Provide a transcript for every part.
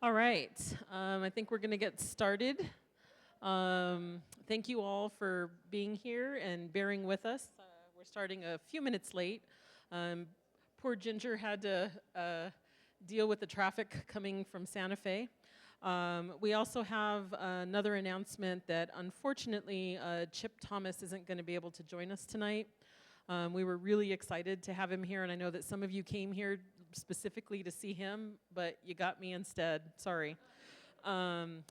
All right, I think we're going to get started. Thank you all for being here and bearing with us. We're starting a few minutes late. Um, Poor Ginger had to deal with the traffic coming from Santa Fe. We also have another announcement that unfortunately Chip Thomas isn't going to be able to join us tonight. We were really excited to have him here, and I know that some of you came here specifically to see him, but you got me instead. Sorry.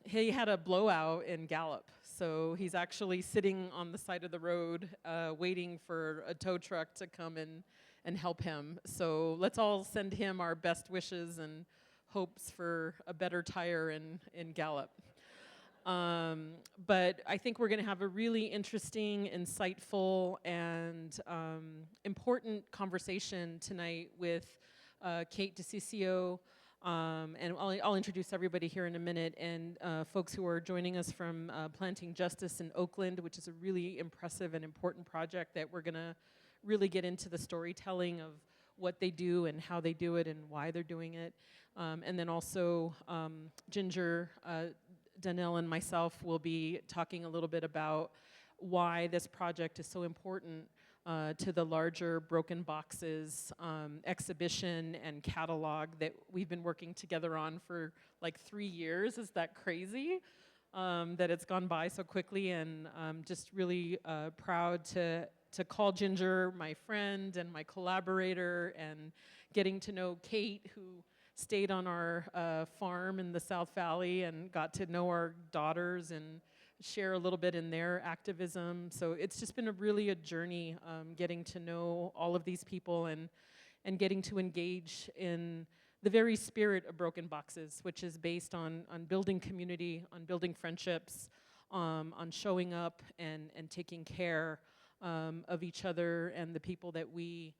He had a blowout in Gallup, so he's actually sitting on the side of the road waiting for a tow truck to come and help him. So let's all send him our best wishes and hopes for a better tire in Gallup. But I think we're going to have a really interesting, insightful, and important conversation tonight with Kate DeCiccio, and I'll introduce everybody here in a minute, and folks who are joining us from Planting Justice in Oakland, which is a really impressive and important project that we're going to really get into the storytelling of what they do and how they do it and why they're doing it. And then also Ginger, Danelle, and myself will be talking a little bit about why this project is so important to the larger Broken Boxes exhibition and catalog that we've been working together on for like 3 years. Is that crazy? That it's gone by so quickly, and I'm just really proud to call Ginger my friend and my collaborator, and getting to know Kate, who stayed on our farm in the South Valley and got to know our daughters and share a little bit in their activism. So it's just been really a journey getting to know all of these people and getting to engage in the very spirit of Broken Boxes, which is based on building community, on building friendships, on showing up and taking care of each other and the people that we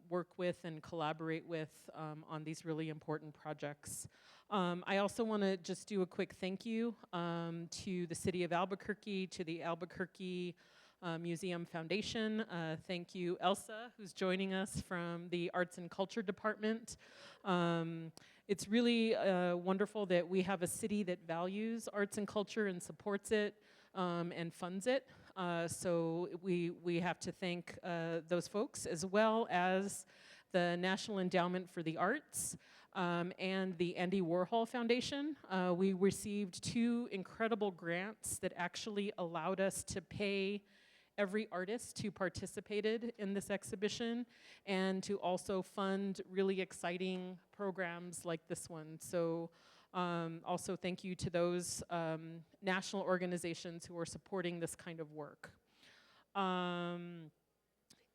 work with and collaborate with on these really important projects. I also want to just do a quick thank you to the City of Albuquerque, to the Albuquerque Museum Foundation. Thank you, Elsa, who's joining us from the Arts and Culture Department. It's really wonderful that we have a city that values arts and culture and supports it and funds it. So we have to thank those folks, as well as the National Endowment for the Arts and the Andy Warhol Foundation. We received 2 incredible grants that actually allowed us to pay every artist who participated in this exhibition and to also fund really exciting programs like this one. So also thank you to those national organizations who are supporting this kind of work.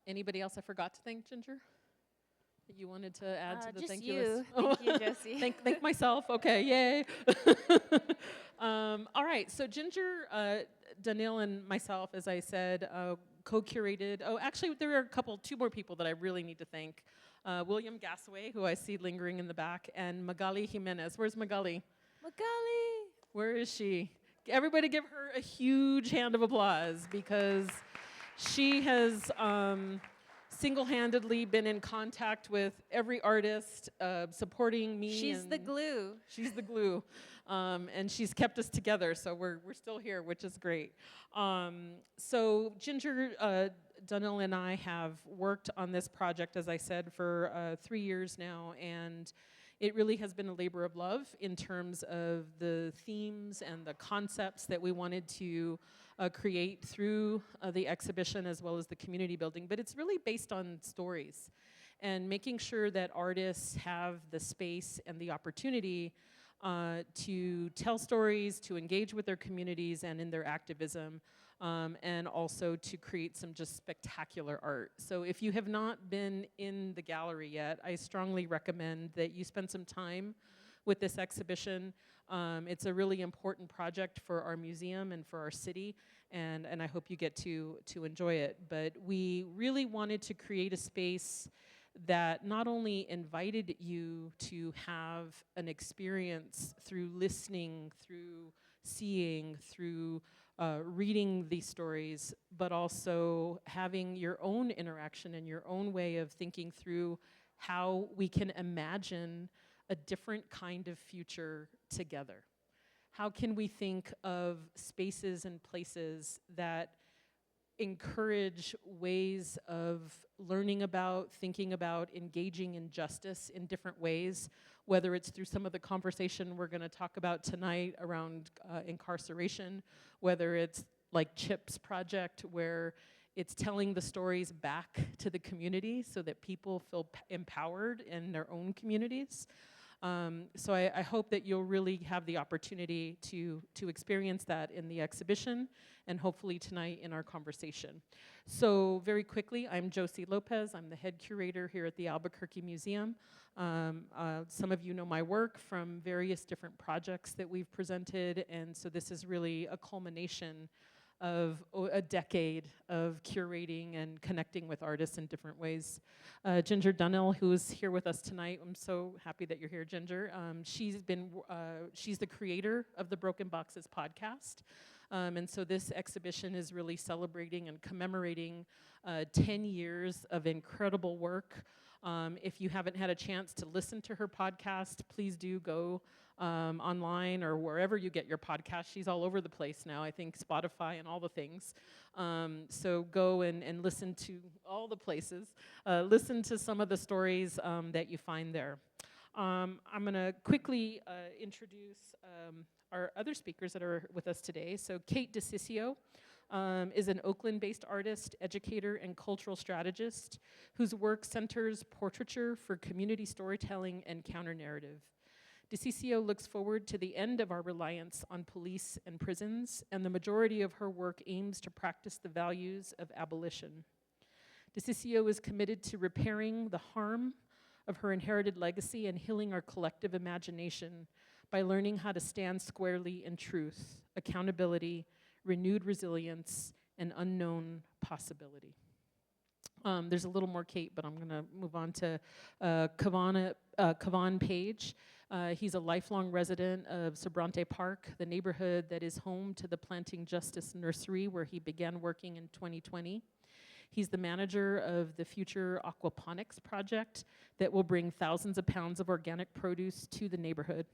Anybody else I forgot to thank, Ginger? That you wanted to add to the Just thank you. list? Thank you, Josie. Thank myself. Okay, yay. All right, so Ginger, Danil, and myself, as I said, co-curated. Oh, actually, there are 2 more people that I really need to thank. William Gassaway, who I see lingering in the back, and Magali Jimenez. Where's Magali? Magali. Where is she? Everybody give her a huge hand of applause, because she has single-handedly been in contact with every artist, supporting me. She's the glue. She's the glue. And she's kept us together, so we're still here, which is great. So Ginger, Dunell, and I have worked on this project, as I said, for 3 years now, and it really has been a labor of love in terms of the themes and the concepts that we wanted to create through the exhibition, as well as the community building. But it's really based on stories and making sure that artists have the space and the opportunity to tell stories, to engage with their communities and in their activism, and also to create some just spectacular art. So if you have not been in the gallery yet, I strongly recommend that you spend some time with this exhibition. It's a really important project for our museum and for our city, and I hope you get to enjoy it. But we really wanted to create a space that not only invited you to have an experience through listening, through seeing, through reading these stories, but also having your own interaction and your own way of thinking through how we can imagine a different kind of future together? How can we think of spaces and places that encourage ways of learning about, thinking about, engaging in justice in different ways, whether it's through some of the conversation we're going to talk about tonight around incarceration, whether it's like CHIP's project, where it's telling the stories back to the community so that people feel empowered in their own communities. So I hope that you'll really have the opportunity to experience that in the exhibition and hopefully tonight in our conversation. So very quickly, I'm Josie Lopez. I'm the head curator here at the Albuquerque Museum. Some of you know my work from various different projects that we've presented, and so this is really a culmination of a decade of curating and connecting with artists in different ways. Ginger Dunnell, who's here with us tonight, I'm so happy that you're here, Ginger. She's the creator of the Broken Boxes podcast. And so this exhibition is really celebrating and commemorating 10 years of incredible work. If you haven't had a chance to listen to her podcast, please do go online or wherever you get your podcast. She's all over the place now, I think Spotify and all the things. So go and listen to all the places. Listen to some of the stories that you find there. I'm going to quickly introduce our other speakers that are with us today. So Kate DeCiccio is an Oakland-based artist, educator, and cultural strategist whose work centers portraiture for community storytelling and counter-narrative. DeCiccio looks forward to the end of our reliance on police and prisons, and the majority of her work aims to practice the values of abolition. DeCiccio is committed to repairing the harm of her inherited legacy and healing our collective imagination by learning how to stand squarely in truth, accountability, renewed resilience, and unknown possibility. There's a little more Kate, but I'm going to move on to Kavan Page. He's a lifelong resident of Sobrante Park, the neighborhood that is home to the Planting Justice Nursery, where he began working in 2020. He's the manager of the future aquaponics project that will bring thousands of pounds of organic produce to the neighborhood.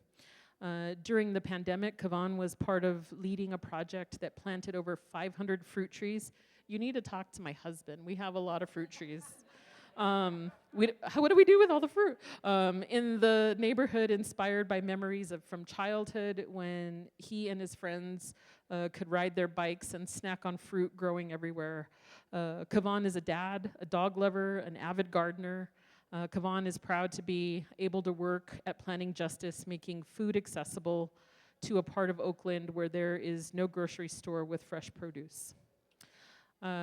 During the pandemic, Kavan was part of leading a project that planted over 500 fruit trees. You need to talk to my husband. We have a lot of fruit trees. What do we do with all the fruit? In the neighborhood, inspired by memories from childhood when he and his friends could ride their bikes and snack on fruit growing everywhere. Kavan is a dad, a dog lover, an avid gardener. Kavan is proud to be able to work at Planting Justice, making food accessible to a part of Oakland where there is no grocery store with fresh produce.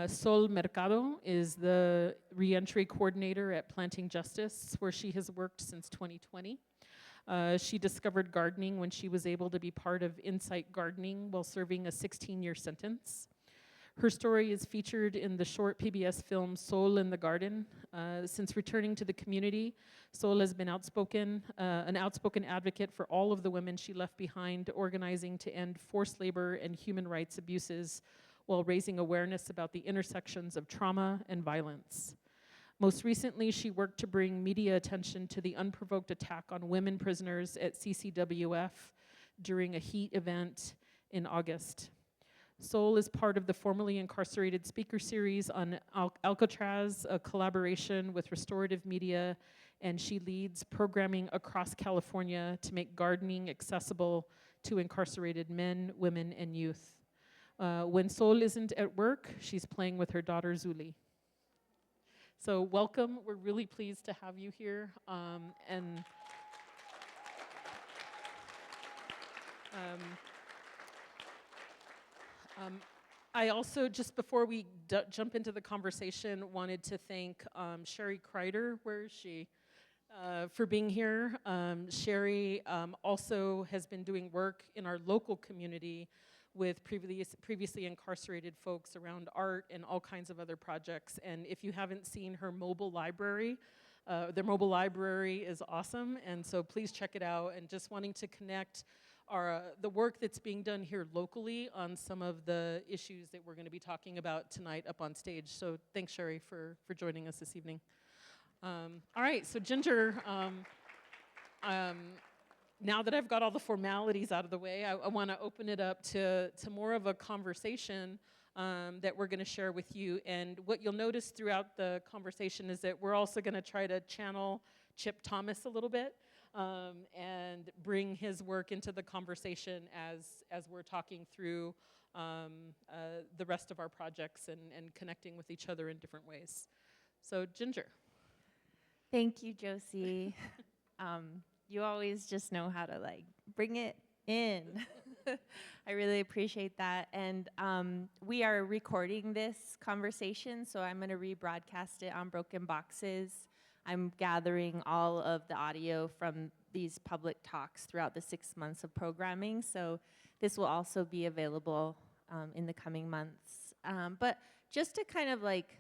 Sol Mercado is the reentry coordinator at Planting Justice, where she has worked since 2020. She discovered gardening when she was able to be part of Insight Gardening while serving a 16-year sentence. Her story is featured in the short PBS film Sol in the Garden. Since returning to the community, Sol has been an outspoken advocate for all of the women she left behind, organizing to end forced labor and human rights abuses while raising awareness about the intersections of trauma and violence. Most recently, she worked to bring media attention to the unprovoked attack on women prisoners at CCWF during a HEAT event in August. Sol is part of the formerly incarcerated speaker series on Alcatraz, a collaboration with Restorative Media, and she leads programming across California to make gardening accessible to incarcerated men, women, and youth. When Sol isn't at work, she's playing with her daughter Zuli. So welcome, we're really pleased to have you here. I also, just before we jump into the conversation, wanted to thank Sherry Kreider, where is she, for being here. Sherry also has been doing work in our local community with previously incarcerated folks around art and all kinds of other projects. And if you haven't seen her mobile library, their mobile library is awesome, and so please check it out. And just wanting to connect the work that's being done here locally on some of the issues that we're going to be talking about tonight up on stage. So thanks, Sherry, for joining us this evening. All right, so Ginger, Um, now that I've got all the formalities out of the way, I want to open it up to more of a conversation that we're going to share with you. And what you'll notice throughout the conversation is that we're also going to try to channel Chip Thomas a little bit and bring his work into the conversation as we're talking through the rest of our projects and connecting with each other in different ways. So, Ginger. Thank you, Josie. You always just know how to like bring it in. I really appreciate that. And we are recording this conversation, so I'm going to rebroadcast it on Broken Boxes. I'm gathering all of the audio from these public talks throughout the 6 months of programming, so this will also be available in the coming months. But just to kind of like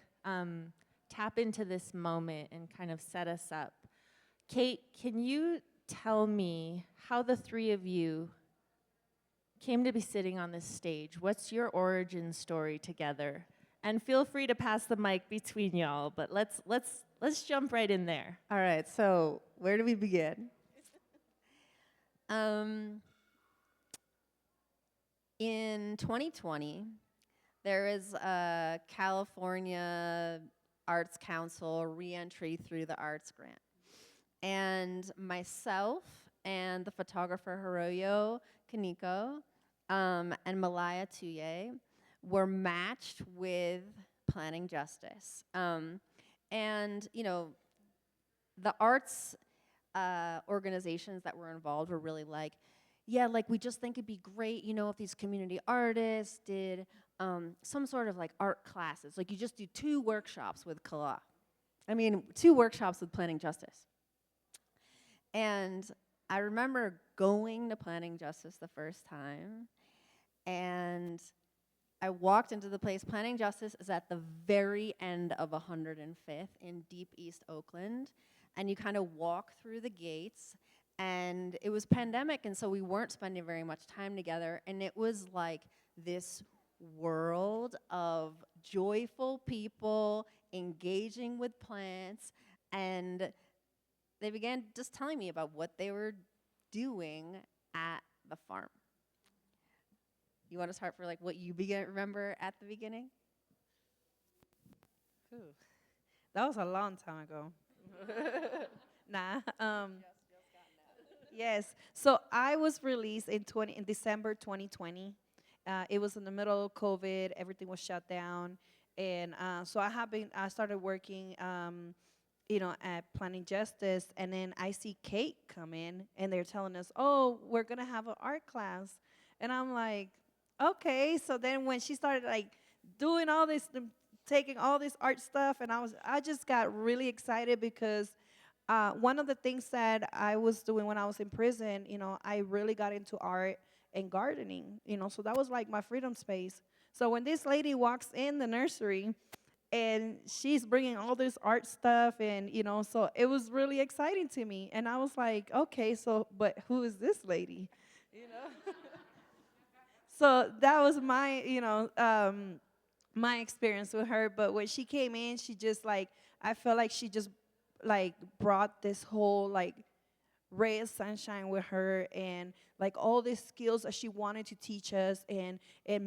tap into this moment and kind of set us up, Kate, can you tell me how the three of you came to be sitting on this stage? What's your origin story together? And feel free to pass the mic between y'all, but let's jump right in there. All right, so where do we begin? In 2020, there is a California Arts Council reentry through the Arts Grant. And myself and the photographer Hiroyo Kaneko and Malaya Tuye were matched with Planning Justice. And, you know, the arts organizations that were involved were really like, yeah, like we just think it'd be great, you know, if these community artists did some sort of like art classes. Like you just do 2 workshops with Kala. 2 workshops with Planning Justice. And I remember going to Planning Justice the first time, and I walked into the place. Planning Justice is at the very end of 105th in Deep East Oakland, and you kind of walk through the gates, and it was pandemic, and so we weren't spending very much time together, and it was like this world of joyful people engaging with plants, and they began just telling me about what they were doing at the farm. You want to start for like what you remember at the beginning? Ooh, that was a long time ago. Nah. Yes. So I was released in December 2020. It was in the middle of COVID. Everything was shut down, and so I started working, at Planning Justice, and then I see Kate come in, and they're telling us, "Oh, we're gonna have an art class," and I'm like, "Okay." So then when she started like doing all this, taking all this art stuff, and I just got really excited because one of the things that I was doing when I was in prison, I really got into art and gardening, so that was like my freedom space. So when this lady walks in the nursery and she's bringing all this art stuff, and so it was really exciting to me, and I was like, okay, so but who is this lady, so that was my my experience with her. But when she came in, she just like, I felt like she just like brought this whole like ray of sunshine with her, and like all these skills that she wanted to teach us, and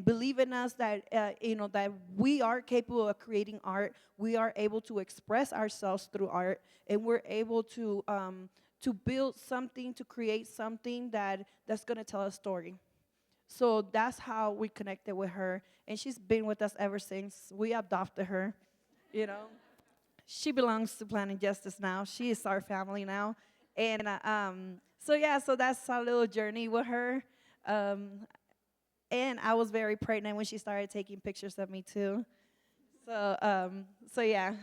believe in us that that we are capable of creating art. We are able to express ourselves through art, and we're able to build something, to create something that's going to tell a story. So that's how we connected with her, and she's been with us ever since. We adopted her, She belongs to Planning Justice now. She is our family now. And so that's our little journey with her. And I was very pregnant when she started taking pictures of me too. So yeah.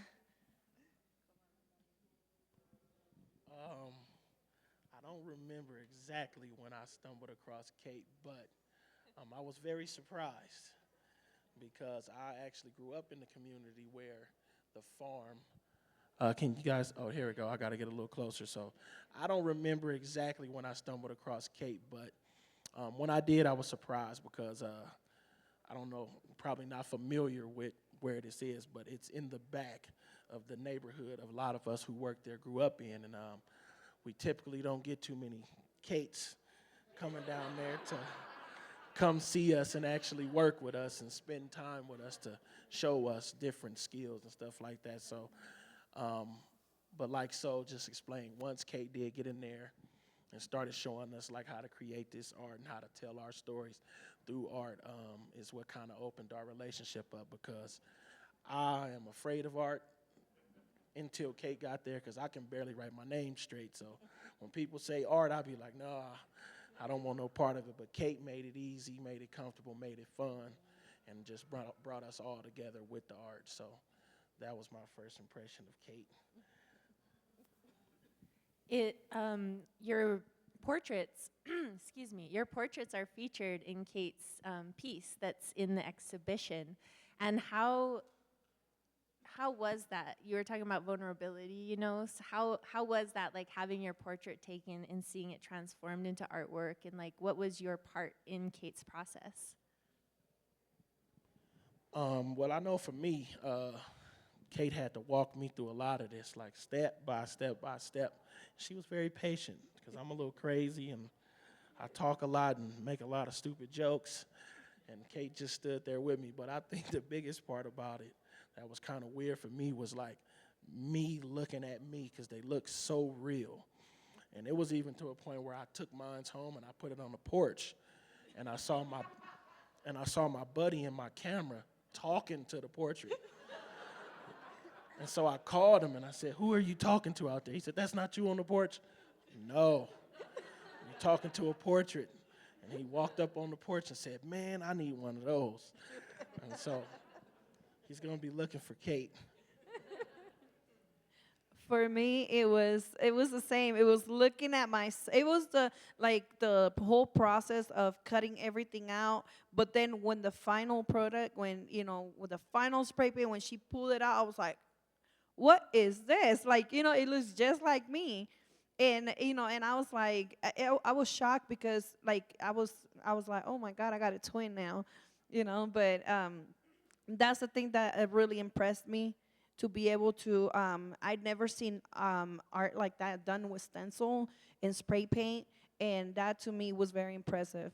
I don't remember exactly when I stumbled across Kate, but I was very surprised because I actually grew up in the community where the farm. Can you guys? Oh, here we go. I got to get a little closer. So I don't remember exactly when I stumbled across Kate, but when I did, I was surprised because I don't know, probably not familiar with where this is, but it's in the back of the neighborhood of a lot of us who worked there grew up in. And we typically don't get too many Kates coming down there to come see us and actually work with us and spend time with us to show us different skills and stuff like that. So, but like so just explained, once Kate did get in there and started showing us like how to create this art and how to tell our stories through art, is what kind of opened our relationship up, because I am afraid of art until Kate got there, because I can barely write my name straight. So when people say art, I'll be like, no, I don't want no part of it. But Kate made it easy, made it comfortable, made it fun, and just brought us all together with the art. So that was my first impression of Kate. Your portraits, excuse me, your portraits are featured in Kate's piece that's in the exhibition. And how was that? You were talking about vulnerability, you know, so how was that, like having your portrait taken and seeing it transformed into artwork, and like what was your part in Kate's process? Well, I know for me, Kate had to walk me through a lot of this, like step by step by step. She was very patient, because I'm a little crazy and I talk a lot and make a lot of stupid jokes, and Kate just stood there with me. But I think the biggest part about it that was kind of weird for me was like me looking at me, because they look so real. And it was even to a point where I took mine home and I put it on the porch, and I saw my buddy in my camera talking to the portrait. And so I called him and I said, "Who are you talking to out there?" He said, "That's not you on the porch." "No, you're talking to a portrait." And he walked up on the porch and said, "Man, I need one of those." And so he's going to be looking for Kate. For me, it was the same. It was looking at it was the whole process of cutting everything out. But then when the final product, when with the final spray paint, when she pulled it out, I was like, "What is this?" Like, it looks just like me. And and I was like, I was shocked, because like I was like, "Oh my God, I got a twin now," But that's the thing that really impressed me, to be able to. I'd never seen art like that done with stencil and spray paint, and that to me was very impressive.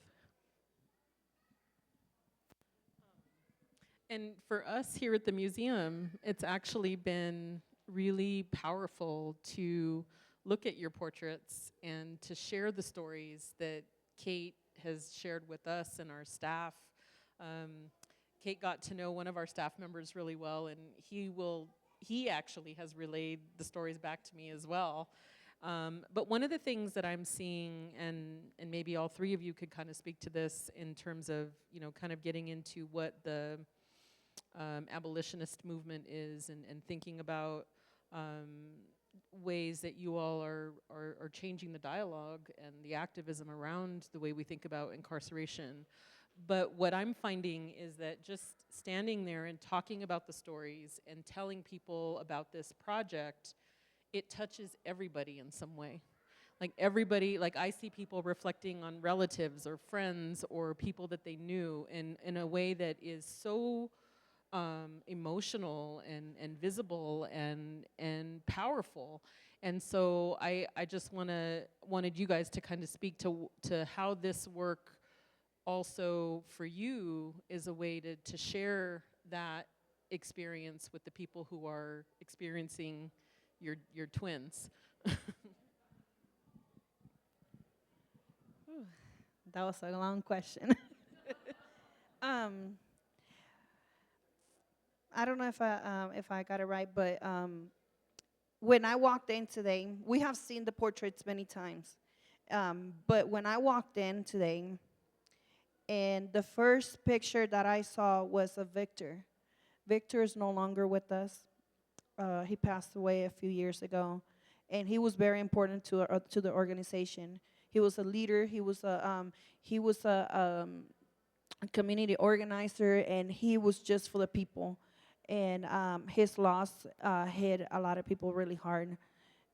And for us here at the museum, it's actually been really powerful to look at your portraits and to share the stories that Kate has shared with us and our staff. Kate got to know one of our staff members really well, and he actually has relayed the stories back to me as well. But one of the things that I'm seeing, and maybe all three of you could kind of speak to this in terms of, kind of getting into what the abolitionist movement is, and thinking about ways that you all are changing the dialogue and the activism around the way we think about incarceration. But what I'm finding is that just standing there and talking about the stories and telling people about this project, it touches everybody in some way. Like everybody, like I see people reflecting on relatives or friends or people that they knew in a way that is so emotional and visible and powerful. And so I just wanted you guys to kind of speak to how this work also for you is a way to share that experience with the people who are experiencing your twins. That was a long question. I don't know if I got it right, but when I walked in today, we have seen the portraits many times. But when I walked in today, and the first picture that I saw was of Victor. Victor is no longer with us. He passed away a few years ago, and he was very important to the organization. He was a leader. He was a community organizer, and he was just for the people. And his loss hit a lot of people really hard,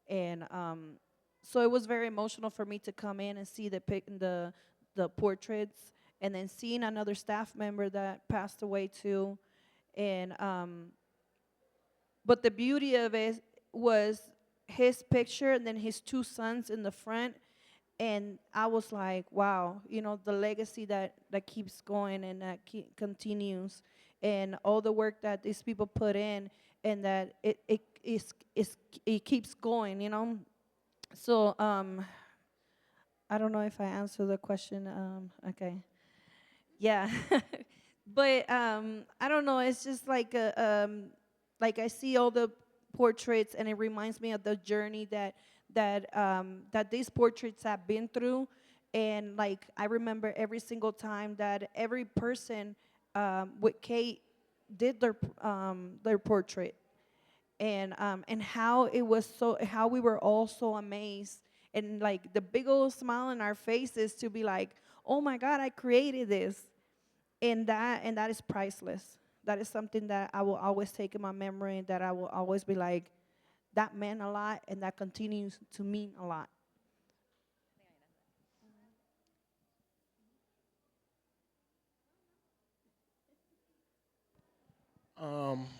and so it was very emotional for me to come in and see the portraits, and then seeing another staff member that passed away too, and but the beauty of it was his picture and then his two sons in the front, and I was like, wow, you know, the legacy that keeps going and that continues, and all the work that these people put in, and that it keeps going, you know. So I don't know if I answered the question. Okay, yeah, but I don't know. It's just like I see all the portraits, and it reminds me of the journey that these portraits have been through, and like I remember every single time that every person with Kate did their portrait, and how it was so how we were all so amazed, and like the big old smile on our faces to be like, oh my God, I created this, and that is priceless. That is something that I will always take in my memory, that I will always be like, that meant a lot, and that continues to mean a lot.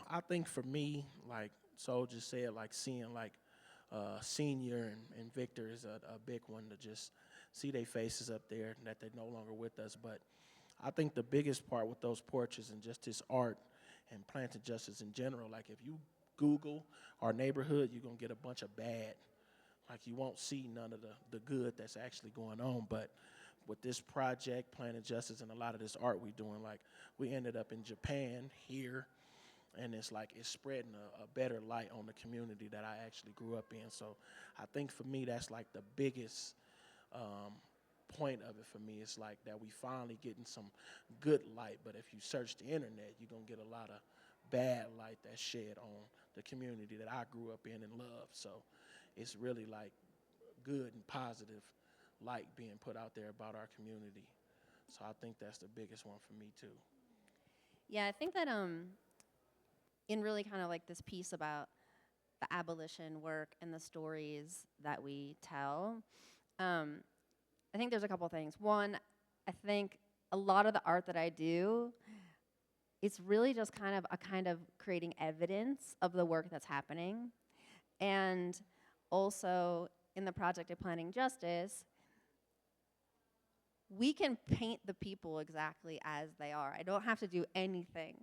I think for me, like Soul just said, like seeing like Senior and Victor is a big one to just see their faces up there and that they're no longer with us. But I think the biggest part with those portraits and just this art and planted justice in general, like if you Google our neighborhood, you're gonna get a bunch of bad. Like you won't see none of the good that's actually going on. But with this project, Planet Justice, and a lot of this art we're doing, like we ended up in Japan here, and it's like it's spreading a better light on the community that I actually grew up in. So I think for me, that's like the biggest um, point of it for me. It's like that we finally getting some good light. But if you search the internet, you're gonna get a lot of bad light that's shed on the community that I grew up in and loved. So it's really like good and positive light being put out there about our community. So I think that's the biggest one for me too. Yeah, I think that in really kind of like this piece about the abolition work and the stories that we tell, um, I think there's a couple things. One, I think a lot of the art that I do, it's really just kind of creating evidence of the work that's happening. And also in the project of Planning Justice, we can paint the people exactly as they are. I don't have to do anything.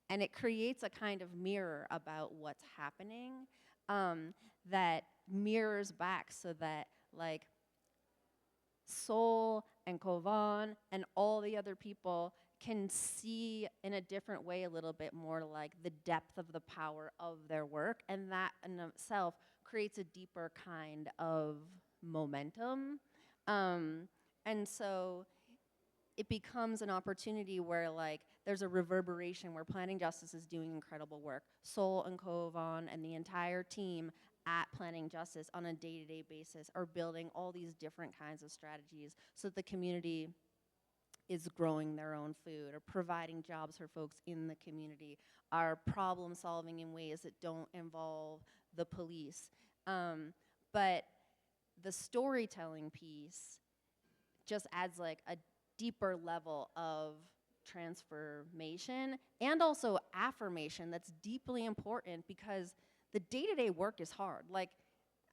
And it creates a kind of mirror about what's happening, that mirrors back so that like Sol and Kovan and all the other people can see in a different way a little bit more like the depth of the power of their work, and that in itself creates a deeper kind of momentum. And so it becomes an opportunity where like there's a reverberation where Planning Justice is doing incredible work. Sol and Kovan and the entire team at Planning Justice on a day-to-day basis are building all these different kinds of strategies so that the community is growing their own food or providing jobs for folks in the community, are problem solving in ways that don't involve the police. But the storytelling piece just adds like a deeper level of transformation and also affirmation that's deeply important, because the day-to-day work is hard. Like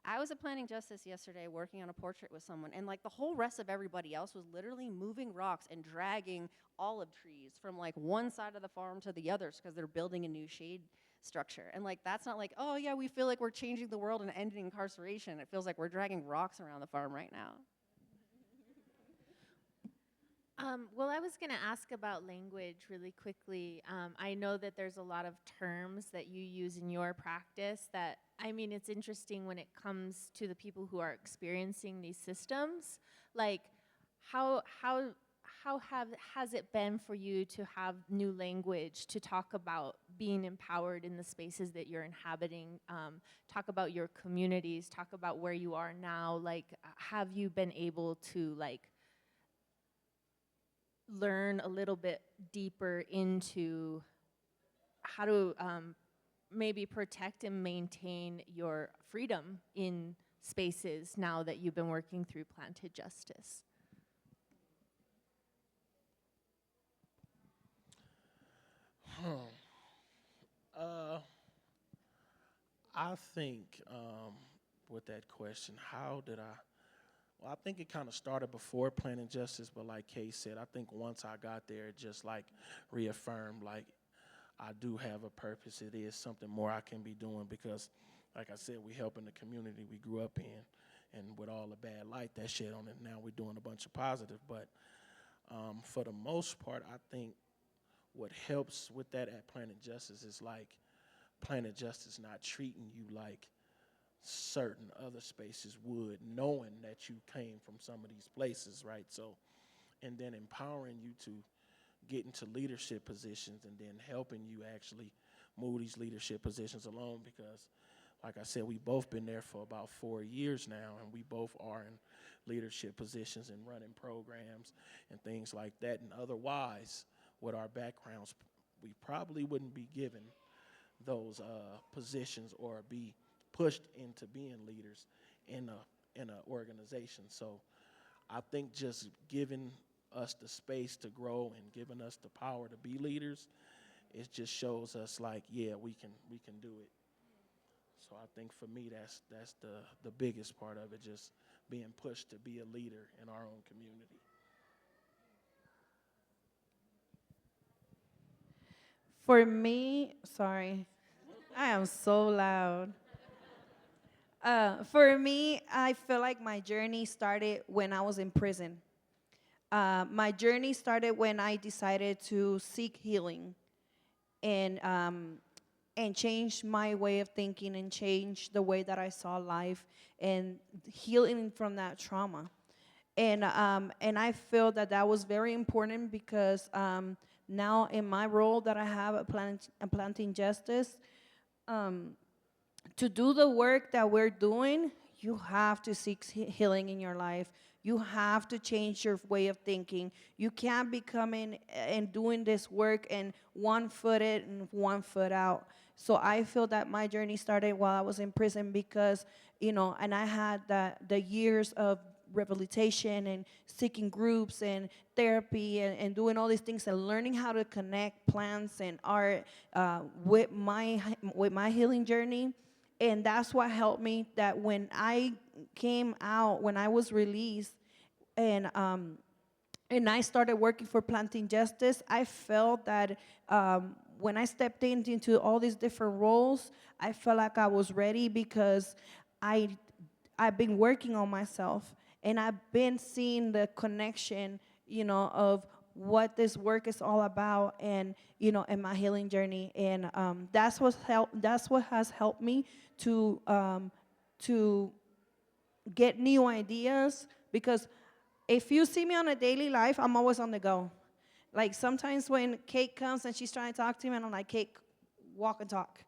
I was at Planning Justice yesterday working on a portrait with someone, and like the whole rest of everybody else was literally moving rocks and dragging olive trees from like one side of the farm to the others because they're building a new shade structure. And like that's not like, oh yeah, we feel like we're changing the world and ending incarceration. It feels like we're dragging rocks around the farm right now. Well, I was going to ask about language really quickly. I know that there's a lot of terms that you use in your practice that, I mean, it's interesting when it comes to the people who are experiencing these systems. Like, has it been for you to have new language to talk about being empowered in the spaces that you're inhabiting, talk about your communities, talk about where you are now? Like, have you been able to, like, learn a little bit deeper into how to maybe protect and maintain your freedom in spaces now that you've been working through Planted Justice? Hmm. Uh, I think with that question. How did I? Well, I think it kind of started before Planning Justice, but like Kay said, I think once I got there, it just like reaffirmed like I do have a purpose. It is something more I can be doing because, like I said, we helping the community we grew up in, and with all the bad light that shed on it, now we're doing a bunch of positive. But for the most part, I think what helps with that at Planet Justice is like Planet Justice not treating you like certain other spaces would, knowing that you came from some of these places, right? So, and then empowering you to get into leadership positions and then helping you actually move these leadership positions along because, like I said, we've both been there for about 4 years now, and we both are in leadership positions and running programs and things like that. And otherwise, with our backgrounds, we probably wouldn't be given those positions or be pushed into being leaders in a organization. So I think just giving us the space to grow and giving us the power to be leaders, it just shows us like, yeah, we can do it. So I think for me, that's the biggest part of it, just being pushed to be a leader in our own community. For me, sorry, I am so loud. For me, I feel like my journey started when I was in prison. My journey started when I decided to seek healing and change my way of thinking and change the way that I saw life and healing from that trauma. And I feel that that was very important because now in my role that I have at Planting Justice, to do the work that we're doing, you have to seek healing in your life. You have to change your way of thinking. You can't be coming and doing this work and one foot in and one foot out. So I feel that my journey started while I was in prison because, and I had the years of rehabilitation and seeking groups and therapy and doing all these things and learning how to connect plants and art with my healing journey. And that's what helped me, that when I came out, when I was released, and I started working for Planting Justice, I felt that when I stepped into all these different roles, I felt like I was ready because I've been working on myself, and I've been seeing the connection, of what this work is all about, and in my healing journey, and that's what has helped me to get new ideas, because if you see me on a daily life, I'm always on the go. Like sometimes when Kate comes and she's trying to talk to me, and I'm like, Kate, walk and talk,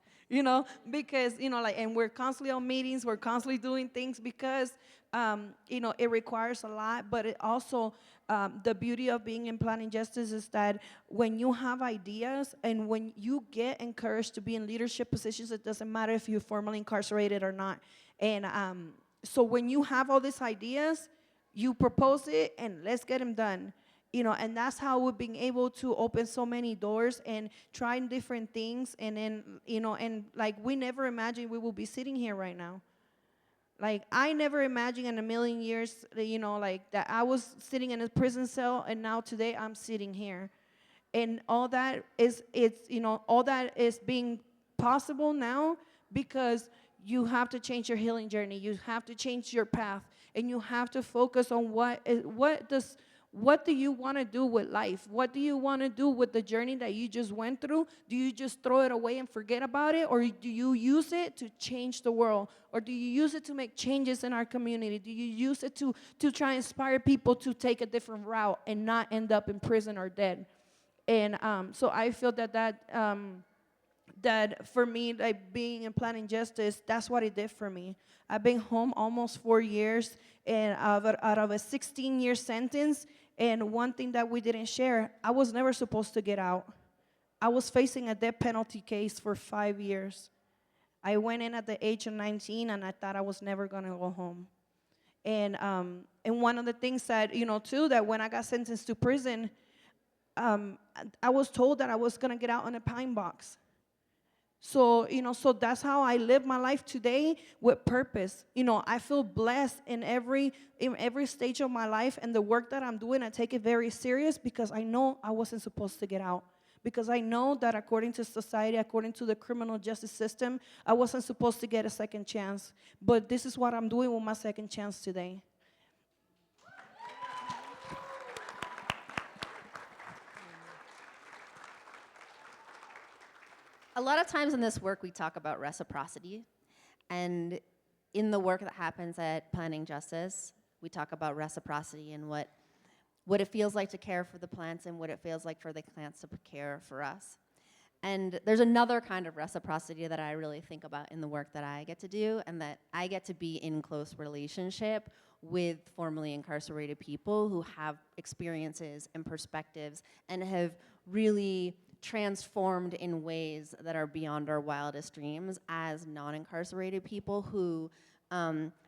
because, and we're constantly on meetings, we're constantly doing things because, it requires a lot, but it also, the beauty of being in Planning Justice is that when you have ideas and when you get encouraged to be in leadership positions, it doesn't matter if you're formally incarcerated or not. And so when you have all these ideas, you propose it and let's get them done. And that's how we've been able to open so many doors and trying different things. And then, and like we never imagined we will be sitting here right now. Like I never imagined in a million years, like that I was sitting in a prison cell and now today I'm sitting here. And all that is, all that is being possible now because you have to change your healing journey. You have to change your path, and you have to focus on what do you want to do with life? What do you want to do with the journey that you just went through? Do you just throw it away and forget about it? Or do you use it to change the world? Or do you use it to make changes in our community? Do you use it to try and inspire people to take a different route and not end up in prison or dead? And so I feel that for me, like being in Planning Justice, that's what it did for me. I've been home almost 4 years, and out of a 16-year sentence, and one thing that we didn't share, I was never supposed to get out. I was facing a death penalty case for 5 years. I went in at the age of 19, and I thought I was never going to go home. And one of the things that, too, that when I got sentenced to prison, I was told that I was going to get out in a pine box. So, so that's how I live my life today with purpose. I feel blessed in every stage of my life, and the work that I'm doing, I take it very serious because I know I wasn't supposed to get out. Because I know that according to society, according to the criminal justice system, I wasn't supposed to get a second chance. But this is what I'm doing with my second chance today. A lot of times in this work, we talk about reciprocity. And in the work that happens at Planning Justice, we talk about reciprocity and what it feels like to care for the plants and what it feels like for the plants to care for us. And there's another kind of reciprocity that I really think about in the work that I get to do, and that I get to be in close relationship with formerly incarcerated people who have experiences and perspectives and have really transformed in ways that are beyond our wildest dreams as non-incarcerated people who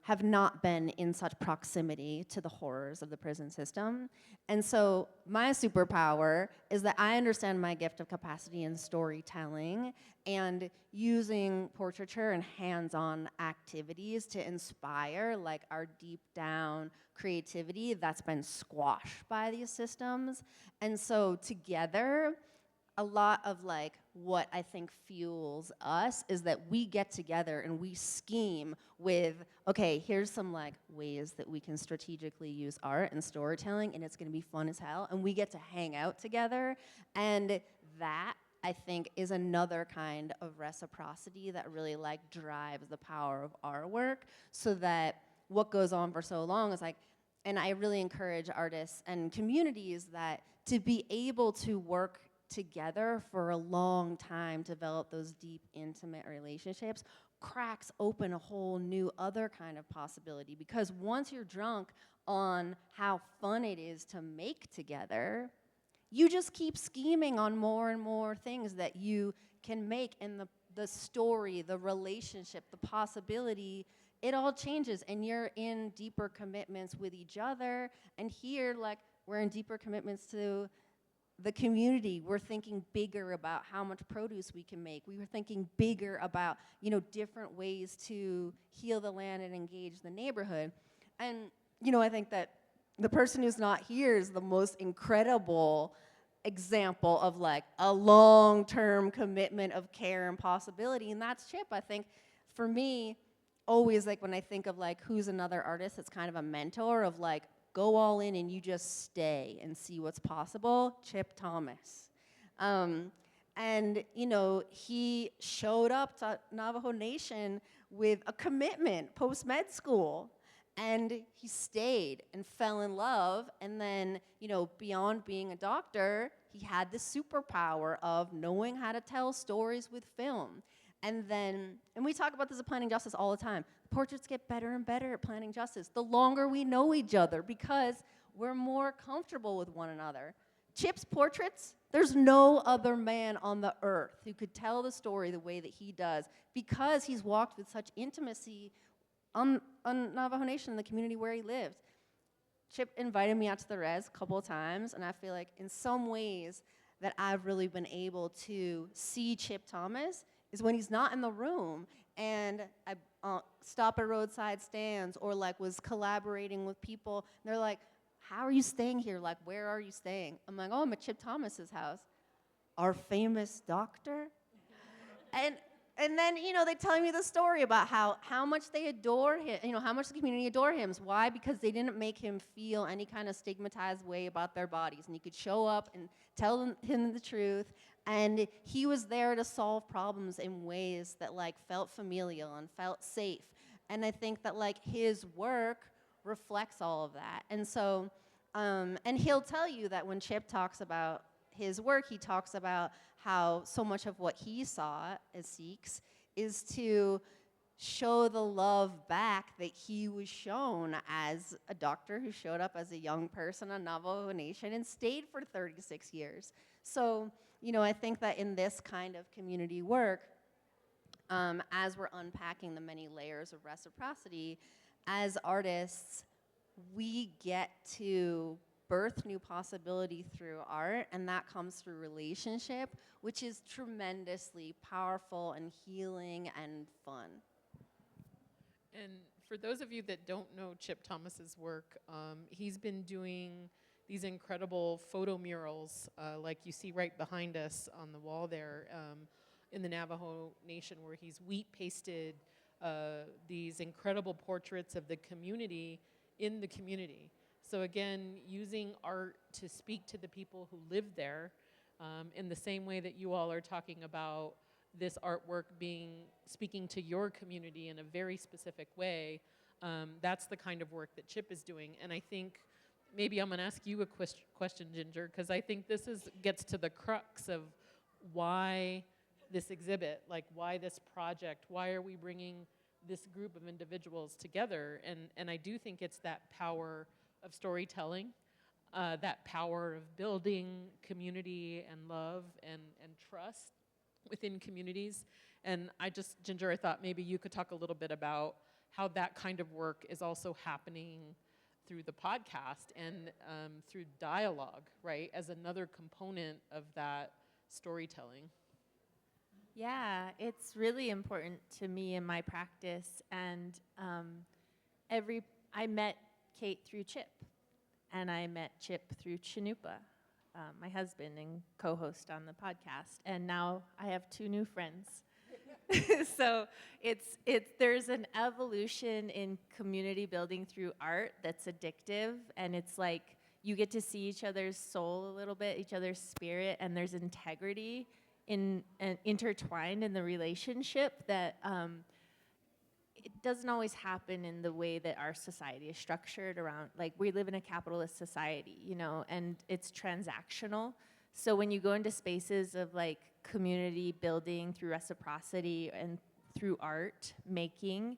have not been in such proximity to the horrors of the prison system. And so my superpower is that I understand my gift of capacity in storytelling and using portraiture and hands-on activities to inspire like our deep down creativity that's been squashed by these systems. And so together, a lot of like what I think fuels us is that we get together and we scheme with, okay, here's some like ways that we can strategically use art and storytelling, and it's gonna be fun as hell, and we get to hang out together. And that, I think, is another kind of reciprocity that really like drives the power of our work, so that what goes on for so long is like, and I really encourage artists and communities that to be able to work together for a long time, develop those deep, intimate relationships, cracks open a whole new other kind of possibility. Because once you're drunk on how fun it is to make together, you just keep scheming on more and more things that you can make, and the story, the relationship, the possibility, it all changes, and you're in deeper commitments with each other. And here, like, we're in deeper commitments to the community. We're thinking bigger about how much produce we can make. We were thinking bigger about, different ways to heal the land and engage the neighborhood. And, I think that the person who's not here is the most incredible example of like a long-term commitment of care and possibility, and that's Chip. I think for me, always like when I think of like who's another artist, it's kind of a mentor of like, go all in and you just stay and see what's possible. Chip Thomas. And he showed up to Navajo Nation with a commitment post-med school, and he stayed and fell in love. And then, beyond being a doctor, he had this superpower of knowing how to tell stories with film. And we talk about this at Planning Justice all the time. Portraits get better and better at Planning Justice the longer we know each other, because we're more comfortable with one another. Chip's portraits, there's no other man on the earth who could tell the story the way that he does, because he's walked with such intimacy on Navajo Nation, the community where he lives. Chip invited me out to the res a couple of times, and I feel like in some ways that I've really been able to see Chip Thomas is when he's not in the room, and I stop at roadside stands or like was collaborating with people. And they're like, how are you staying here? Like, where are you staying? I'm like, oh, I'm at Chip Thomas's house. Our famous doctor? And then, they tell me the story about how much they adore him, how much the community adore him. Why? Because they didn't make him feel any kind of stigmatized way about their bodies. And he could show up and tell him the truth. And he was there to solve problems in ways that, like, felt familial and felt safe. And I think that, like, his work reflects all of that. And so, and he'll tell you that when Chip talks about his work, he talks about how so much of what he saw as Sikhs is to show the love back that he was shown as a doctor who showed up as a young person on Navajo Nation and stayed for 36 years. So, I think that in this kind of community work, as we're unpacking the many layers of reciprocity, as artists, we get to birth new possibility through art, and that comes through relationship, which is tremendously powerful and healing and fun. And for those of you that don't know Chip Thomas's work, he's been doing these incredible photo murals, like you see right behind us on the wall there, in the Navajo Nation, where he's wheat pasted these incredible portraits of the community in the community. So again, using art to speak to the people who live there, in the same way that you all are talking about this artwork speaking to your community in a very specific way. That's the kind of work that Chip is doing. And I think maybe I'm gonna ask you a question, Ginger, because I think this gets to the crux of why this exhibit, like why this project, why are we bringing this group of individuals together? And I do think it's that power of storytelling, that power of building community and love and trust within communities. And Ginger, I thought maybe you could talk a little bit about how that kind of work is also happening through the podcast and through dialogue, right, as another component of that storytelling. Yeah, it's really important to me in my practice. And I met Kate through Chip, and I met Chip through Chinupa, my husband and co-host on the podcast. And now I have 2 new friends. So there's an evolution in community building through art that's addictive, and it's like you get to see each other's soul a little bit, each other's spirit, and there's integrity intertwined in the relationship that it doesn't always happen in the way that our society is structured around. Like, we live in a capitalist society, you know, and it's transactional. So when you go into spaces of like community building through reciprocity and through art making,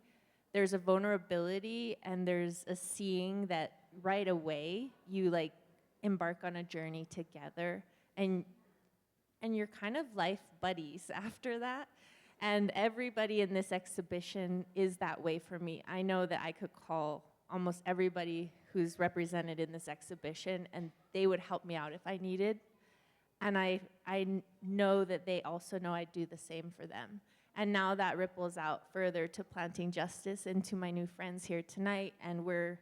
there's a vulnerability and there's a seeing that right away you like embark on a journey together, and you're kind of life buddies after that. And everybody in this exhibition is that way for me. I know that I could call almost everybody who's represented in this exhibition, and they would help me out if I needed. And I know that they also know I do the same for them. And now that ripples out further to Planting Justice and to my new friends here tonight, and we're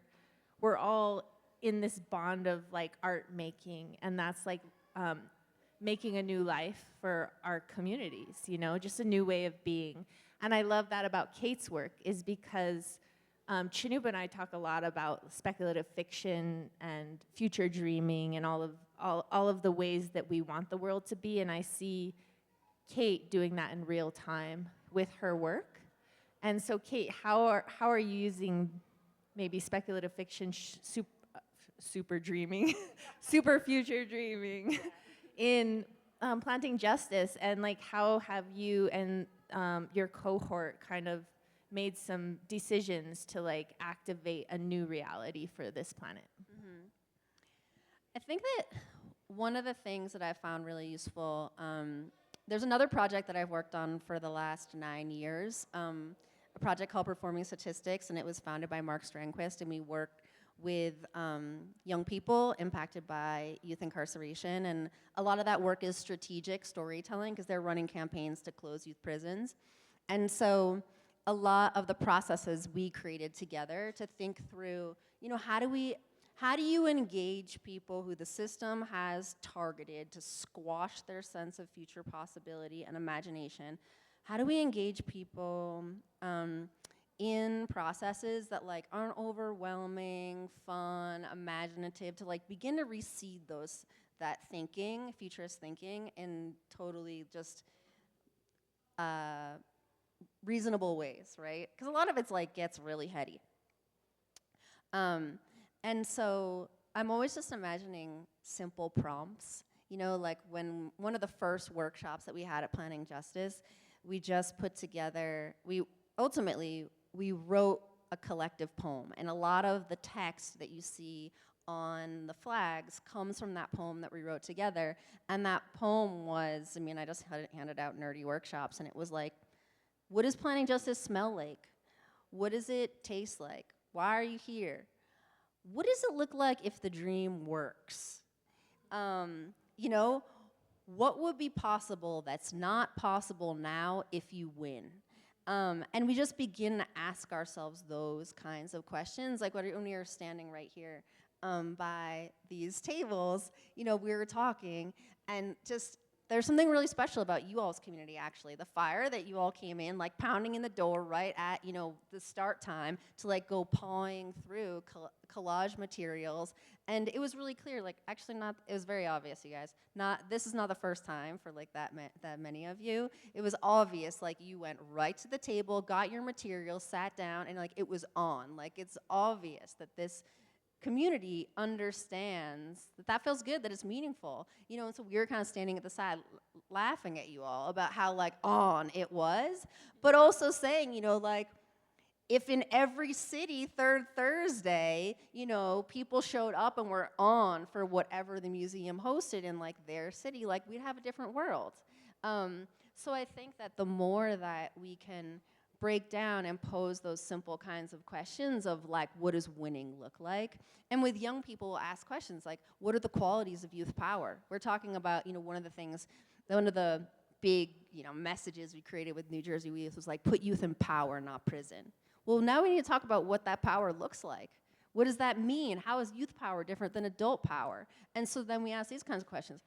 all in this bond of like art making, and that's like making a new life for our communities, you know, just a new way of being. And I love that about Kate's work, is because Chinuba and I talk a lot about speculative fiction and future dreaming and all of the ways that we want the world to be, and I see Kate doing that in real time with her work. And so Kate, how are you using maybe speculative fiction, super dreaming, super future dreaming in Planting Justice, and like how have you and your cohort kind of made some decisions to like activate a new reality for this planet? Mm-hmm. I think that one of the things that I found really useful, there's another project that I've worked on for the last 9 years, a project called Performing Statistics, and it was founded by Mark Strandquist, and we work with young people impacted by youth incarceration, and a lot of that work is strategic storytelling because they're running campaigns to close youth prisons. And so a lot of the processes we created together to think through, you know, how do you engage people who the system has targeted to squash their sense of future possibility and imagination? How do we engage people in processes that like aren't overwhelming, fun, imaginative, to like begin to reseed that thinking, futurist thinking, in totally just reasonable ways, right? Because a lot of it's like gets really heady. And so I'm always just imagining simple prompts. You know, like when one of the first workshops that we had at Planting Justice, we just put together, we wrote a collective poem. And a lot of the text that you see on the flags comes from that poem that we wrote together. And that poem was, I mean, I just handed out nerdy workshops, and it was like, what does Planting Justice smell like? What does it taste like? Why are you here? what does it look like if the dream works? You know, what would be possible that's not possible now if you win? And we just begin to ask ourselves those kinds of questions. Like when we were standing right here by these tables, you know, we were talking, and just there's something really special about you all's community, actually. The fire that you all came in, like pounding in the door right at, you know, the start time to like go pawing through collage materials. And it was really clear, like actually not, it was very obvious, you guys. This is not the first time for like that many of you. It was obvious, like you went right to the table, got your materials, sat down, and like it was on. Like it's obvious that this community understands that feels good, that it's meaningful, you know. And so we were kind of standing at the side laughing at you all about how like on it was, but also saying, you know, like if in every city third Thursday, you know, people showed up and were on for whatever the museum hosted in like their city, like we'd have a different world. So I think that the more that we can break down and pose those simple kinds of questions of like, what does winning look like? And with young people, we'll ask questions like, what are the qualities of youth power? We're talking about, you know, one of the big, you know, messages we created with New Jersey Youth was like, put youth in power, not prison. Well, now we need to talk about what that power looks like. What does that mean? How is youth power different than adult power? And so then we ask these kinds of questions.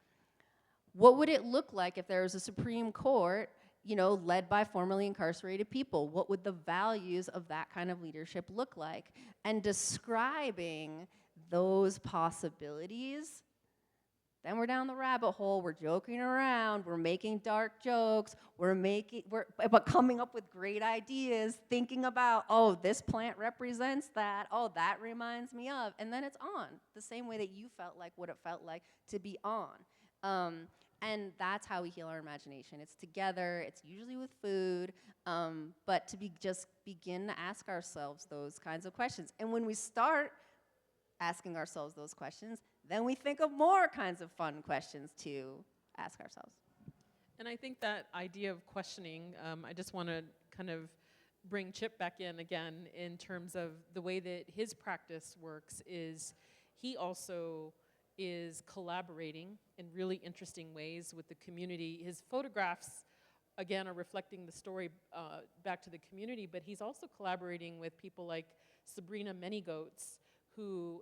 What would it look like if there was a Supreme Court, you know, led by formerly incarcerated people? What would the values of that kind of leadership look like? And describing those possibilities, then we're down the rabbit hole, we're joking around, we're making dark jokes, but coming up with great ideas, thinking about, oh, this plant represents that, oh, that reminds me of, and then it's on, the same way that you felt like what it felt like to be on. And that's how we heal our imagination. It's together, it's usually with food, but to just begin to ask ourselves those kinds of questions. And when we start asking ourselves those questions, then we think of more kinds of fun questions to ask ourselves. And I think that idea of questioning, I just want to kind of bring Chip back in again in terms of the way that his practice works is he also is collaborating in really interesting ways with the community. His photographs, again, are reflecting the story back to the community, but he's also collaborating with people like Sabrina Manygoats, who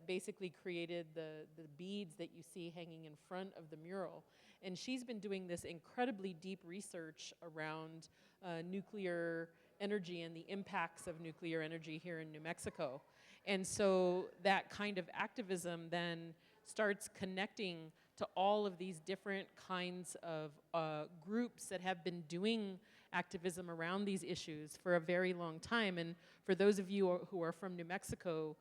basically created the beads that you see hanging in front of the mural. And she's been doing this incredibly deep research around nuclear energy and the impacts of nuclear energy here in New Mexico. And so that kind of activism then starts connecting to all of these different kinds of groups that have been doing activism around these issues for a very long time. And for those of you who are from New Mexico,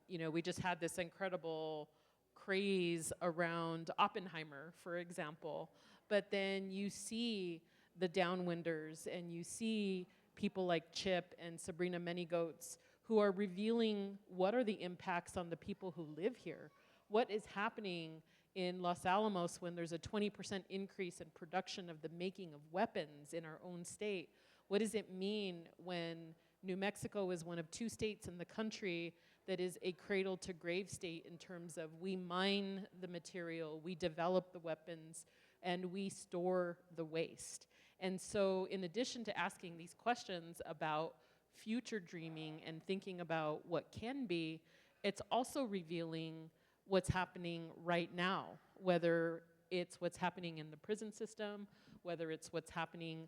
you know, we just had this incredible craze around Oppenheimer, for example. But then you see the downwinders and you see people like Chip and Sabrina Manygoats who are revealing what are the impacts on the people who live here. What is happening in Los Alamos when there's a 20% increase in production of the making of weapons in our own state? What does it mean when New Mexico is one of 2 states in the country that is a cradle-to-grave state in terms of we mine the material, we develop the weapons, and we store the waste? And so in addition to asking these questions about future dreaming and thinking about what can be, it's also revealing what's happening right now, whether it's what's happening in the prison system, whether it's what's happening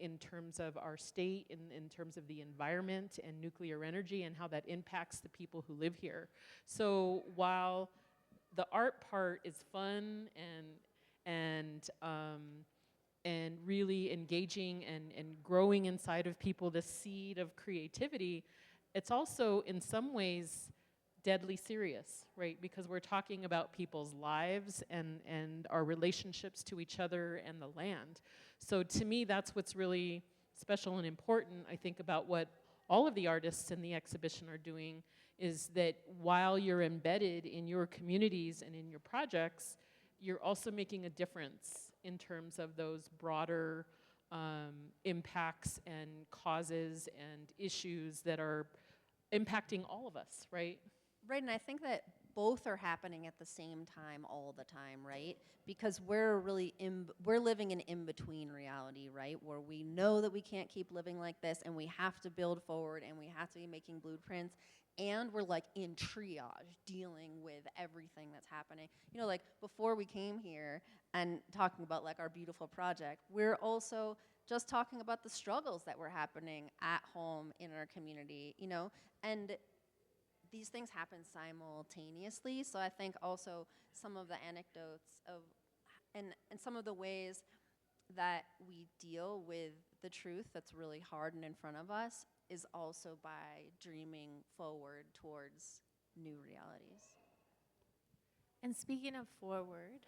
in terms of our state, in terms of the environment and nuclear energy and how that impacts the people who live here. So while the art part is fun and really engaging and growing inside of people the seed of creativity, it's also in some ways deadly serious, right? Because we're talking about people's lives and our relationships to each other and the land. So to me, that's what's really special and important, I think, about what all of the artists in the exhibition are doing, is that while you're embedded in your communities and in your projects, you're also making a difference in terms of those broader impacts and causes and issues that are impacting all of us, right? Right, and I think that both are happening at the same time all the time, right? Because we're really we're living an in-between reality, right? Where we know that we can't keep living like this and we have to build forward and we have to be making blueprints, and we're like in triage dealing with everything that's happening. You know, like before we came here and talking about like our beautiful project, we're also just talking about the struggles that were happening at home in our community, you know? And these things happen simultaneously. So I think also some of the anecdotes of and some of the ways that we deal with the truth that's really hard and in front of us is also by dreaming forward towards new realities. And speaking of forward,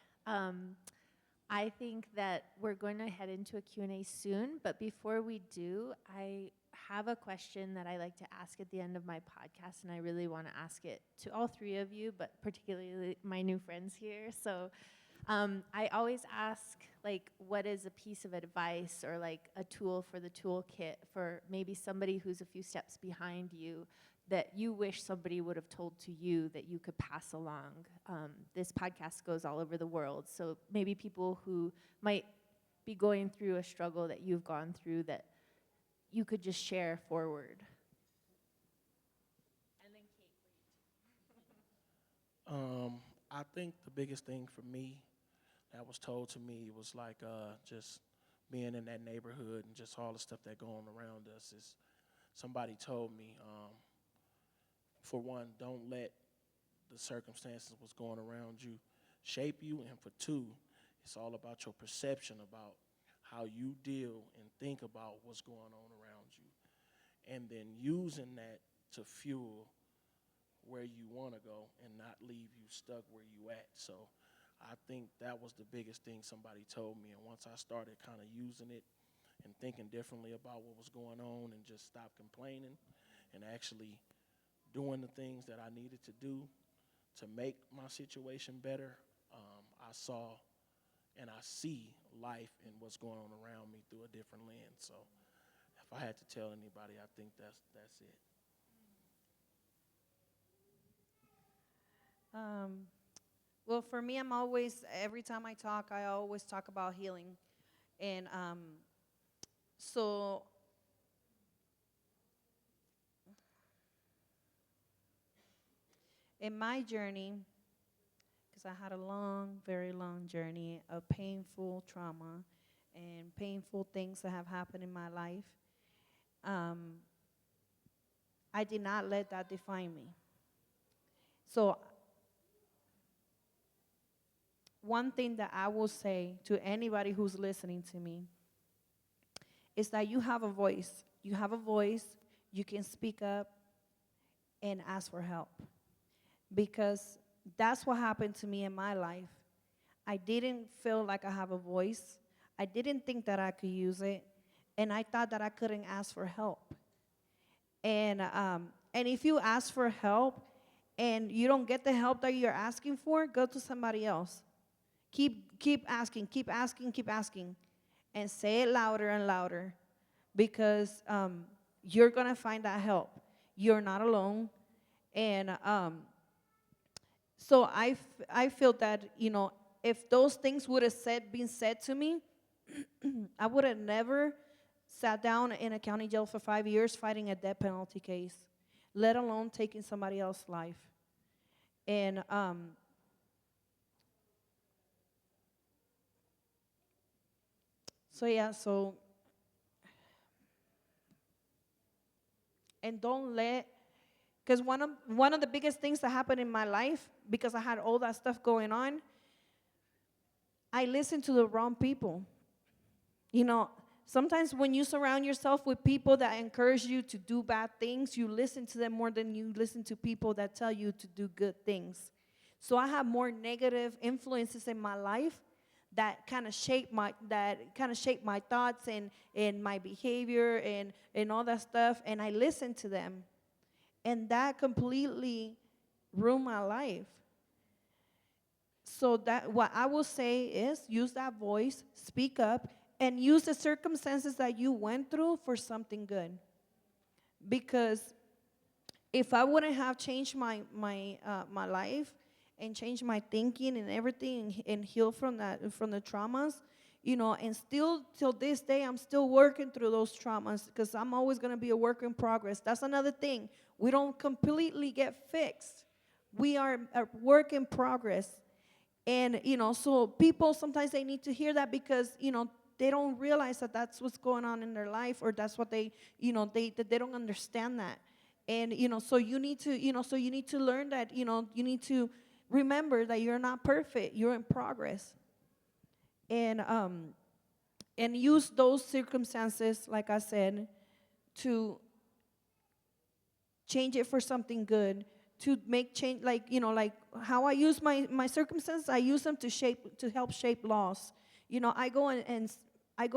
I think that we're going to head into a Q&A soon, but before we do, I have a question that I like to ask at the end of my podcast, and I really want to ask it to all three of you, but particularly my new friends here. So I always ask, like, what is a piece of advice or like a tool for the toolkit for maybe somebody who's a few steps behind you that you wish somebody would have told to you that you could pass along. This podcast goes all over the world, so maybe people who might be going through a struggle that you've gone through that you could just share forward. And then Kate. I think the biggest thing for me that was told to me was like just being in that neighborhood and just all the stuff that going around us is somebody told me, for one, don't let the circumstances what's going around you shape you, and for two, it's all about your perception about how you deal and think about what's going on around you, and then using that to fuel where you want to go and not leave you stuck where you at. So I think that was the biggest thing somebody told me, and once I started kind of using it and thinking differently about what was going on and just stop complaining and actually doing the things that I needed to do to make my situation better, I saw and I see life and what's going on around me through a different lens. So if I had to tell anybody, I think that's it. Well, for me, I'm always, every time I talk, I always talk about healing. And so in my journey, because I had a long, very long journey of painful trauma and painful things that have happened in my life, I did not let that define me. So one thing that I will say to anybody who's listening to me is that you have a voice. You have a voice. You can speak up and ask for help. Because that's what happened to me in my life. I didn't feel like I have a voice. I didn't think that I could use it. And I thought that I couldn't ask for help. And if you ask for help and you don't get the help that you're asking for, go to somebody else. Keep asking, keep asking, keep asking. And say it louder and louder. Because you're going to find that help. You're not alone. And so I feel that, you know, if those things would have been said to me, I would have never sat down in a county jail for 5 years fighting a death penalty case, let alone taking somebody else's life. And and don't let, because one of the biggest things that happened in my life, because I had all that stuff going on, I listened to the wrong people. You know, sometimes when you surround yourself with people that encourage you to do bad things, you listen to them more than you listen to people that tell you to do good things. So I have more negative influences in my life that kind of shape my thoughts and my behavior and all that stuff, and I listen to them. And that completely ruined my life. So that what I will say is use that voice, speak up, and use the circumstances that you went through for something good. Because if I wouldn't have changed my life and changed my thinking and everything and healed from the traumas, and still till this day I'm still working through those traumas because I'm always going to be a work in progress. That's another thing. We don't completely get fixed. We are a work in progress. And, so people sometimes they need to hear that because, they don't realize that that's what's going on in their life, or that's what they don't understand that. And, so you need to learn that, you need to remember that you're not perfect, you're in progress. And use those circumstances, like I said, to change it for something good, to make change, like how I use my circumstances, I use them to help shape laws. I go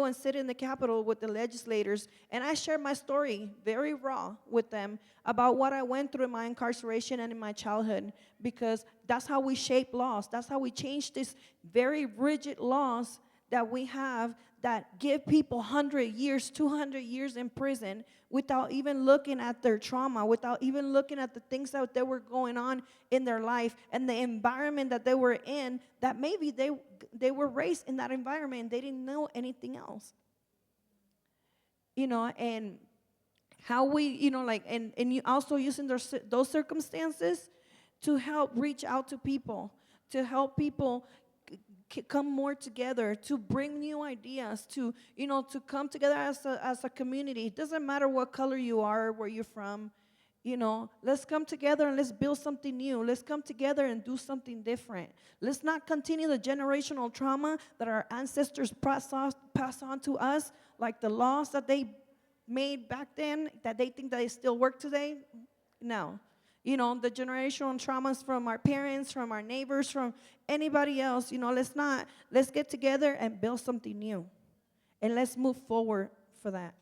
and sit in the Capitol with the legislators, and I share my story very raw with them about what I went through in my incarceration and in my childhood, because that's how we shape laws. That's how we change these very rigid laws that we have that give people 100 years, 200 years in prison without even looking at their trauma, without even looking at the things that were going on in their life and the environment that they were in, that maybe they were raised in that environment and they didn't know anything else. And how we, and you also using those circumstances to help reach out to people, to help people come more together, to bring new ideas, to come together as a community. It doesn't matter what color you are, where you're from. Let's come together and let's build something new. Let's come together and do something different. Let's not continue the generational trauma that our ancestors pass on to us, like the laws that they made back then that they think that they still work today. No. The generational traumas from our parents, from our neighbors, from anybody else, let's get together and build something new. And let's move forward for that.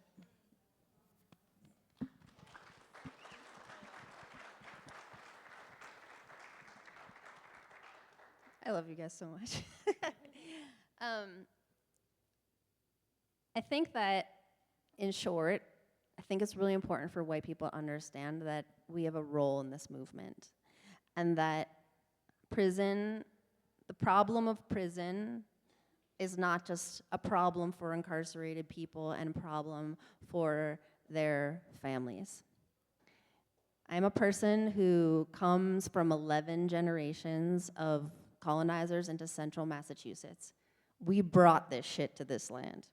I love you guys so much. I think that, in short, I think it's really important for white people to understand that we have a role in this movement, and that prison, the problem of prison, is not just a problem for incarcerated people and a problem for their families. I'm a person who comes from 11 generations of colonizers into central Massachusetts. We brought this shit to this land.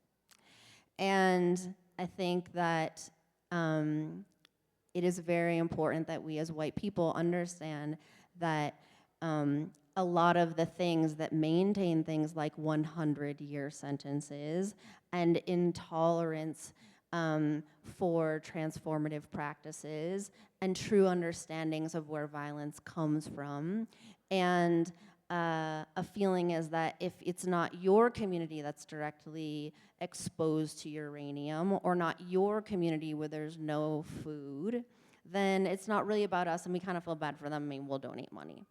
And I think that it is very important that we as white people understand that a lot of the things that maintain things like 100-year sentences and intolerance for transformative practices and true understandings of where violence comes from, and a feeling is that if it's not your community that's directly exposed to uranium, or not your community where there's no food, then it's not really about us, and we kind of feel bad for them. I mean, we'll donate money.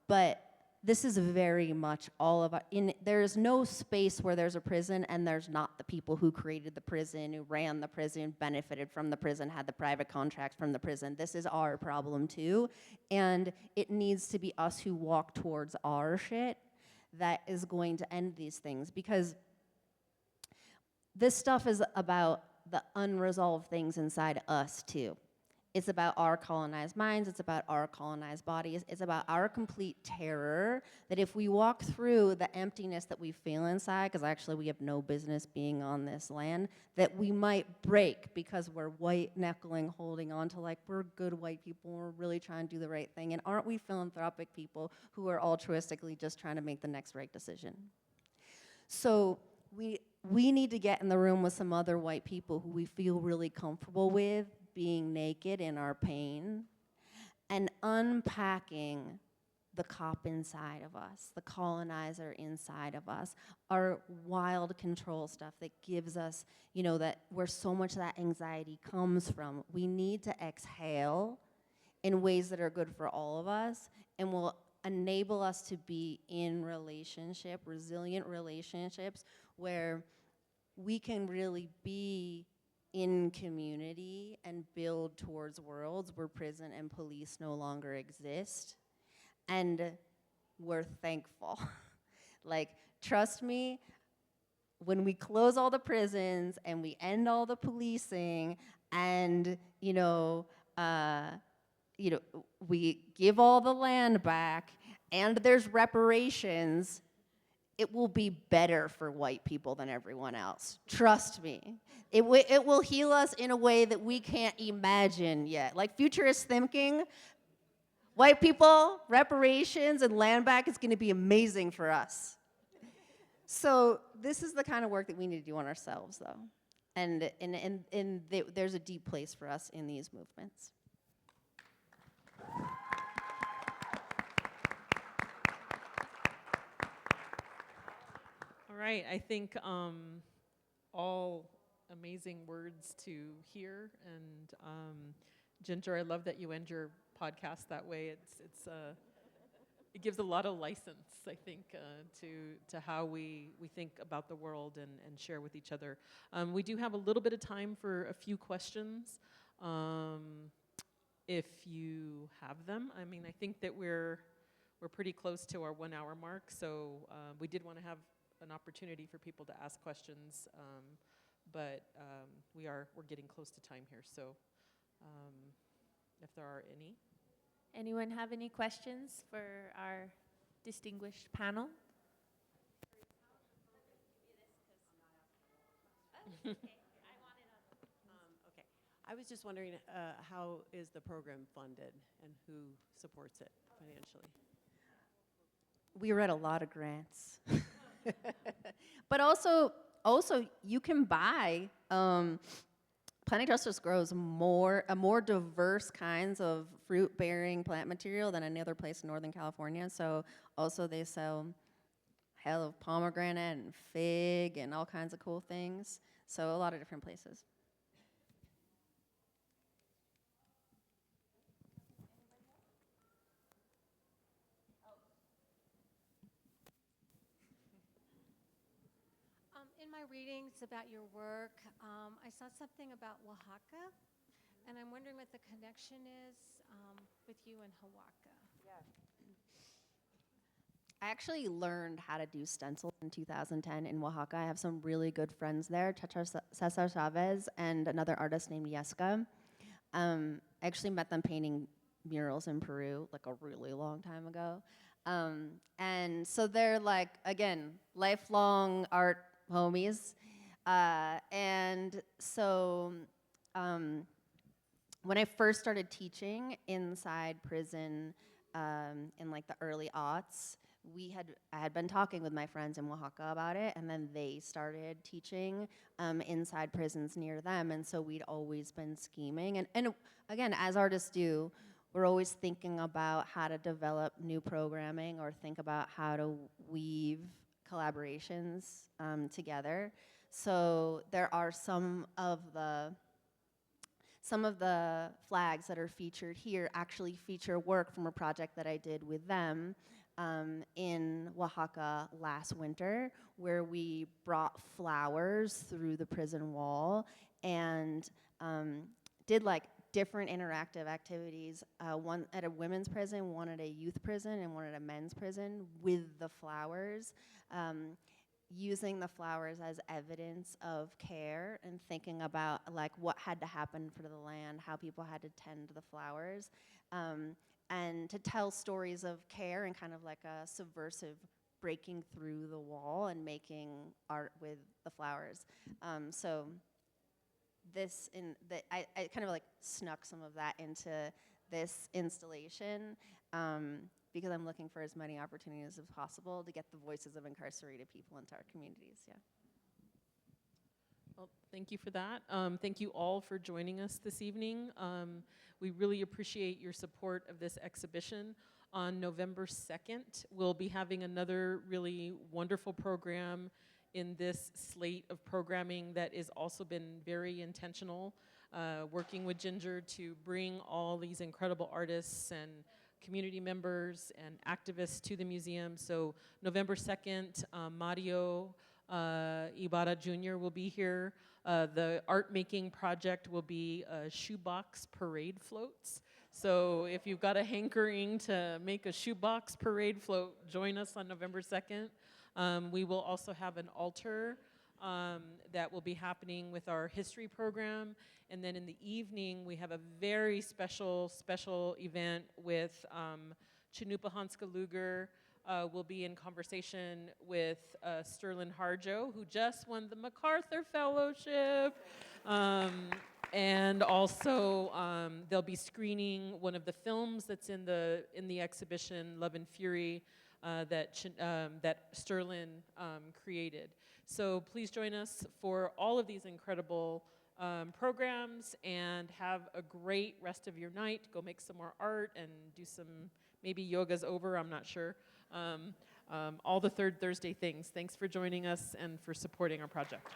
But this is very much all of our, there's no space where there's a prison and there's not the people who created the prison, who ran the prison, benefited from the prison, had the private contracts from the prison. This is our problem too, and it needs to be us who walk towards our shit that is going to end these things, because this stuff is about the unresolved things inside us too. It's about our colonized minds, it's about our colonized bodies, it's about our complete terror that if we walk through the emptiness that we feel inside, because actually we have no business being on this land, that we might break because we're white-knuckling, holding on to like, we're good white people, we're really trying to do the right thing, and aren't we philanthropic people who are altruistically just trying to make the next right decision? So we need to get in the room with some other white people who we feel really comfortable with, being naked in our pain and unpacking the cop inside of us, the colonizer inside of us, our wild control stuff that gives us, that where so much of that anxiety comes from. We need to exhale in ways that are good for all of us and will enable us to be in resilient relationships where we can really be in community and build towards worlds where prison and police no longer exist. And we're thankful. Like, trust me, when we close all the prisons and we end all the policing and, we give all the land back and there's reparations, it will be better for white people than everyone else. Trust me. It will heal us in a way that we can't imagine yet. Like futurist thinking, white people, reparations, and land back is gonna be amazing for us. So this is the kind of work that we need to do on ourselves, though. And there's a deep place for us in these movements. All right, I think all amazing words to hear, and Ginger, I love that you end your podcast that way. It gives a lot of license, I think, to how we think about the world and share with each other. We do have a little bit of time for a few questions, if you have them. I mean, I think that we're pretty close to our 1 hour mark, so we did want to have an opportunity for people to ask questions, but we're getting close to time here, so if there are any. Anyone have any questions for our distinguished panel? Okay. I was just wondering, how is the program funded and who supports it financially? We read a lot of grants. But also you can buy, Planting Justice grows a more diverse kinds of fruit-bearing plant material than any other place in Northern California. So also they sell hell of pomegranate and fig and all kinds of cool things. So a lot of different places. In my readings about your work, I saw something about Oaxaca, and I'm wondering what the connection is with you and Oaxaca. I actually learned how to do stencils in 2010 in Oaxaca. I have some really good friends there, Cesar Chavez and another artist named Yeska. I actually met them painting murals in Peru like a really long time ago. And so they're like, again, lifelong art homies. And so when I first started teaching inside prison in like the early aughts, I had been talking with my friends in Oaxaca about it, and then they started teaching inside prisons near them, and so we'd always been scheming. And again, as artists do, we're always thinking about how to develop new programming or think about how to weave collaborations together. So there are some of the flags that are featured here actually feature work from a project that I did with them in Oaxaca last winter, where we brought flowers through the prison wall and did like different interactive activities, one at a women's prison, one at a youth prison, and one at a men's prison with the flowers, using the flowers as evidence of care and thinking about like what had to happen for the land, how people had to tend to the flowers, and to tell stories of care and kind of like a subversive breaking through the wall and making art with the flowers. So I kind of like snuck some of that into this installation because I'm looking for as many opportunities as possible to get the voices of incarcerated people into our communities, yeah. Well, thank you for that. Thank you all for joining us this evening. We really appreciate your support of this exhibition. On November 2nd, we'll be having another really wonderful program in this slate of programming that has also been very intentional, working with Ginger to bring all these incredible artists and community members and activists to the museum. So November 2nd, Mario Ibarra Jr. will be here. The art making project will be shoebox parade floats. So if you've got a hankering to make a shoebox parade float, join us on November 2nd. We will also have an altar that will be happening with our history program. And then in the evening, we have a very special event with Chinupa Hanska Luger. Will be in conversation with Sterling Harjo, who just won the MacArthur Fellowship. And also, they'll be screening one of the films that's in the exhibition, Love and Fury, that Sterling created. So please join us for all of these incredible programs, and have a great rest of your night. Go make some more art and do some, maybe yoga's over, I'm not sure. All the Third Thursday things. Thanks for joining us and for supporting our project.